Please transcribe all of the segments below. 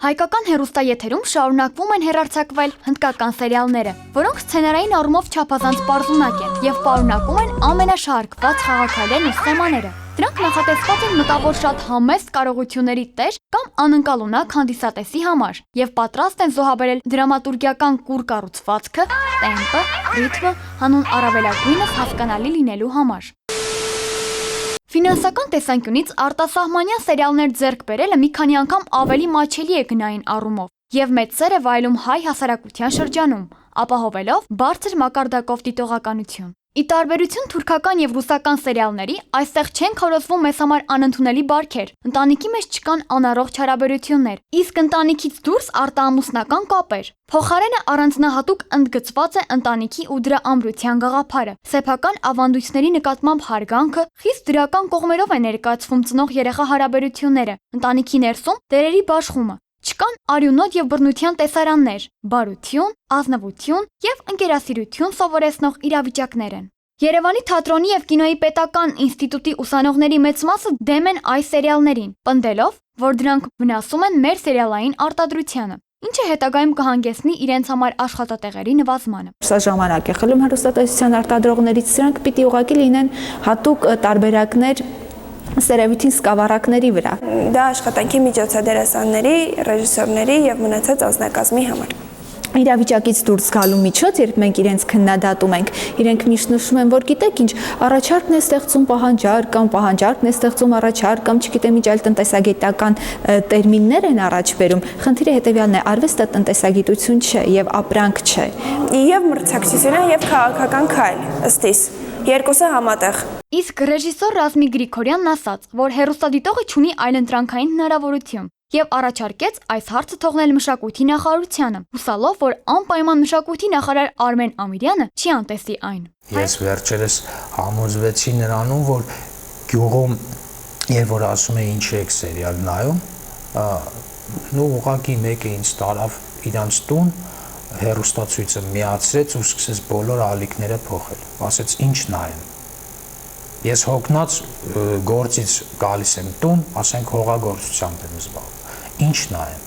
Հայկական հեռուստաեթերում շարունակվում են հեռարձակվել հնդկական սերիալները, որոնք սցենարային առումով չափազանց պարզունակ են և պարունակում են ամենաշահարկված խաղաքայլերն ու թեմաները։ Դրանք նախատեսված են մտավոր շատ համեստ կարողությունների տեր կամ անկալունակ հանդիսատեսի համար և պատրաստ են զոհաբերել դրամատուրգիական կուռ կառուցվածքը, տեմպը, ռիթմը, հանուն առավելագույնս հասկանալի լինելու համար։ Ֆինանսական տեսանկյունից արտասահմանյան սերիալներ ձեռք բերելը մի քանի անգամ ավելի մատչելի է գնային առումով և մեծ սեր է վայելում հայ հասարակության շրջանում, ապահովելով բարձր մակարդակով դիտողականություն։ Ի տարբերություն թուրքական և ռուսական սերիալների, այստեղ չեն քորոզվում մեզ համար անընդունելի բարքեր, ընտանիքի մեջ չկան անառողջ հարաբերություններ, իսկ ընտանիքից դուրս արտաամուսնական կապեր։ Փոխարենը առանձնահատուկ ընդգծված է ընտանիքի ու դրա ամրության գաղափարը, սեփական ավանդույթների նկատմամբ հարգանքը, խիստ դրական կողմերով է ներկայացվում ծնող-երեխա հարաբերությունները, ընտանիքի ներսում տերերի բաշխումը։ Չկան արյունոտ և բռնության տեսարաններ, բարություն, ազնվություն և ընկերասիրություն սովորեցնող իրավիճակներ են։ Երևանի թատրոնի և կինոյի պետական ինստիտուտի ուսանողների մեծ մասը դեմ են այս սերիալներին, պնդելով, որ դրանք վնասում են մեր սերիալային արտադրությանը, ինչը հետագայում կհանգեցնի իրենց համար աշխատատեղերի նվազմանը։ Սա ժամանակ է խլում հեռուստատեսության արտադրողներից, սրանք պիտի ուղղակի լինեն հատուկ տարբերակներ սերևույթին սկավառակների վրա։ Դա աշխատանքի միջոց է դերասանների, ռեժիսորների եւ մնացած անձնակազմի համար։ Իրավիճակից դուրս գալու միջոց, երբ մենք իրենց քննադատում ենք, իրենք միշտ նշում են, որ գիտեք ինչ, առաջարկն է ստեղծում պահանջարկ կամ պահանջարկն է ստեղծում առաջարկ կամ չգիտեմ ինչ այլ տնտեսագիտական տերմիններ են առաջ բերում։ Խնդիրը հետևյալն է, արվեստը տնտեսագիտություն չէ եւ ապրանք չէ։ Եվ մրցակցություն է եւ քաղաքական քայլ, ըստ իս։ Երկուսը համատեղ։ Իսկ ռեժիսոր Ռազմիկ Գրիգորյանն ասաց, որ հեռուստադիտողը չունի այլընտրանքային հնարավորություն և առաջարկեց այս հարցը թողնել մշակույթի նախարարությանը, հուսալով, որ անպայման մշակույթի նախարար Արմեն Ամիրյանը չի անտեսի այն։ Ես վերջերս համոզվեցի նրանում, որ գյուղում, երբ որ ասում է ինչ եք սերիալ նայում, ուղղակի մեկը ինձ տարավ իրանց տուն, հեռուստացույցը միացրեց ու սկսեց բոլոր ալիքները փոխել, ասեց ինչ նայեմ։ Ես հոգնած գործից գալիս եմ տուն, ասենք հողագործությամբ եմ զբաղվում, ինչ նայեմ։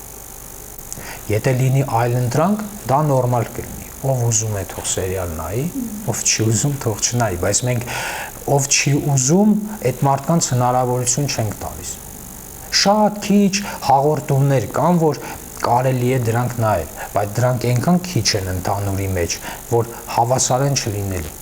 Եթե լինի այլընտրանք, դա նորմալ կլինի, ով ուզում է թող սերիալ նայի, ով չի ուզում թող չնայի, բայց մենք ով չի ուզում, այդ մարդկանց հնարավորություն չենք տալիս։ Շատ քիչ հաղորդումներ կան, որ կարելի է դրանք նայել, բայց դրանք այնքան քիչ են ընդհանուրի մեջ, որ հավասար են չլինելու։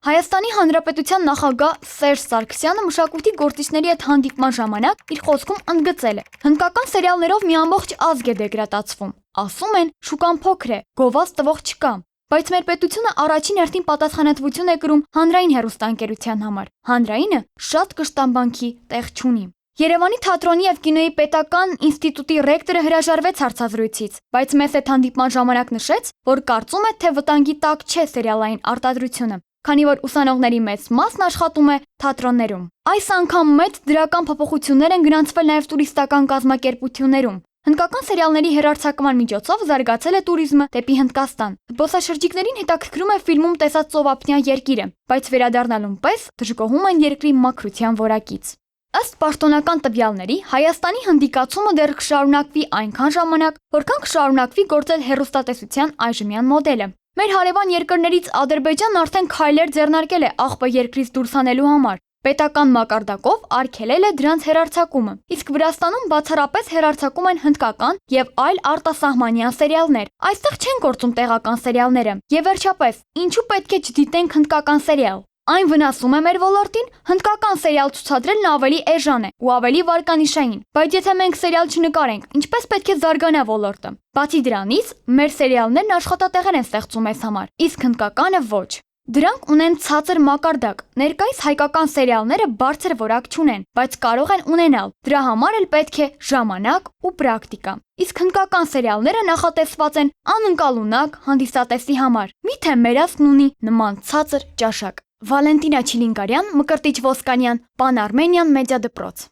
Հայաստանի Հանրապետության նախագահ Սերժ Սարգսյանը մշակույթի գործիչների հետ հանդիպման ժամանակ իր խոսքում ընդգծել է. հնդկական սերիալներով մի ամբողջ ազգ է դեգրադացվում։ Ասում են, շուկան փոքր է, գովազ տվող չկա։ Բայց մեր պետությունը առաջին հերթին պատասխանատվություն է կրում հանրային հեռուստաընկերության համար։ Հանրայինը շատ կշտամբանքի տեղ չունի։ Երևանի թատրոնի և կինոյի պետական ինստիտուտի ռեկտորը հրաժարվեց հարցազրույցից, բայց մեզ հետ հանդիպման ժամանակ նշեց, որ կարծում է, թե վտանգի տակ չէ սերիալային արտադրությունը, քանի որ ուսանողների մեծ մասն աշխատում է թատրոններում։ Այս անգամ մեծ դրական փոփոխություններ են գրանցվել նաև տուրիստական կազմակերպություններում։ Հնդկական սերիալների հեռարձակման միջոցով զարգացել է տուրիզմը դեպի Հնդկաստան։ Զբոսաշրջիկներին հետաքրքրում է ֆիլմում տեսած ծովափնյա երկիրը, բայց վերադառնալուն պես դժգոհում են երկրի մաքրության որակից։ Ըստ պաշտոնական տվյալների, Հայաստանի հնդիկացումը դեռ կշարունակվի այնքան ժամանակ, որքան կշարունակվի գործել հեռուստատեսության այժմյան մոդելը։ Մեր հարևան երկրներից Ադրբեջանն արդեն քայլեր ձեռնարկել է աղբը երկրից դուրս հանելու համար։ Պետական մակարդակով արգելել է դրանց հեռարձակումը, իսկ Վրաստանում բացառապես հեռարձակում են հնդկական և այլ արտասահմանյան սերիալներ։ Այստեղ չեն գործում տեղական սերիալները։ Եվ վերջապես, ինչու պետք է չդիտենք հնդկական սերիալ։ Այն վնասում է մեր ոլորտին, հնդկական սերիալ ցուցադրելն ավելի էժան է ու ավելի վարկանիշային, բայց եթե մենք սերիալ չնկարենք, ինչպես պետք է զարգանա ոլորտը։ Բացի դրանից, մեր սերիալներն աշխատատեղեր են ստեղծում մեզ համար, իսկ հնդկականը ոչ։ Դրանք ունեն ցածր մակարդակ։ Ներկայիս հայկական սերիալները բարձր որակ չունեն, բայց կարող են ունենալ։ Դրա համար էլ պետք է ժամանակ ու պրակտիկա։ Իսկ հնդկական սերիալները նախատեսված են անկալունակ հանդիսատեսի համար։ Միթե մերածն ունի նման ցածր ճաշակ։ Վալենտինա Չիլինգարյան, Մկրտիչ Ոսկանյան, Պան Արմենիան մեդիա դպրոց։